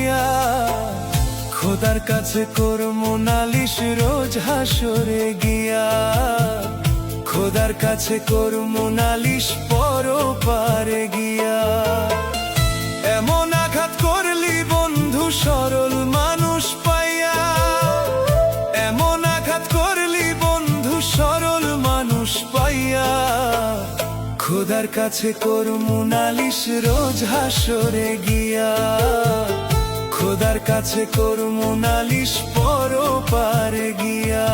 গিয়া, খোদার কাছে করমু নালিশ রোজ হাসরে গিয়া, খোদার কাছে করমু নালিশ পরপারে গিয়া। এমন আঘাত করলি বন্ধু সরল মানুষ পাইয়া, এমন আঘাত করলি বন্ধু সরল মানুষ পাইয়া, খোদার কাছে করমু নালিশ রোজ হাসরে গিয়া, খোদার কাছে করমু নালিশ পরপারে গিয়া।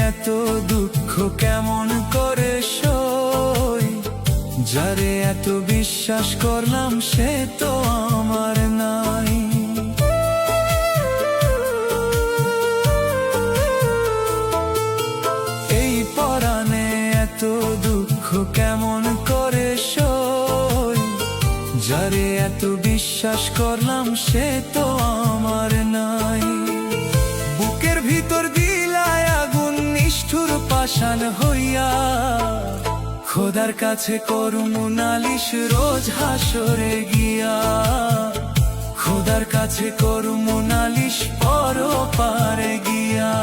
এত দুঃখ কেমন করে সই, যারে এত বিশ্বাস করলাম সে তো আমার নাই। এই পরাণে এত দুঃখ কেমন করে সই, যারে এত বিশ্বাস করলাম সে তো আমার নাই। বুকের ভিতর দিলায় আগুন নিষ্ঠুর পাষাণ হইয়া, খোদার কাছে করমু নালিশ রোজ হাসরে গিয়া, খোদার কাছে করমু নালিশ পরপারে গিয়া।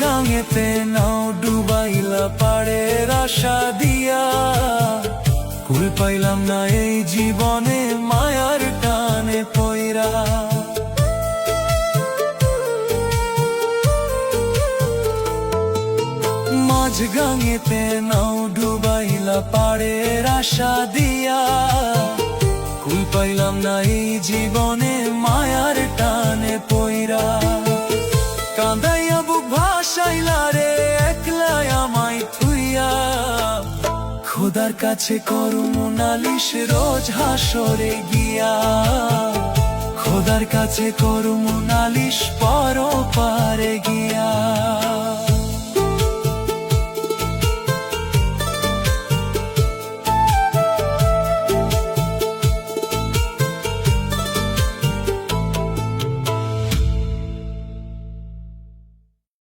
গাঙেতে নাও ডুবাইলা পাড়ের আশা দিয়া, কুল পাইলাম না এই জীবনে মায়ার টানে পইরা। মাঝ গাঙেতে নাও ডুবাইলা পাড়ের আশা দিয়া, কুল পাইলাম না এই জীবনে মায়ার টানে পইরা। কাঁদাইয়া বুক ভাসাইলা রে একলাই আমায় থুইয়া, খোদার কাছে করমু নালিশ রোজ হাসরে গিয়া, খোদার কাছে করমু নালিশ পরপারে গিয়া।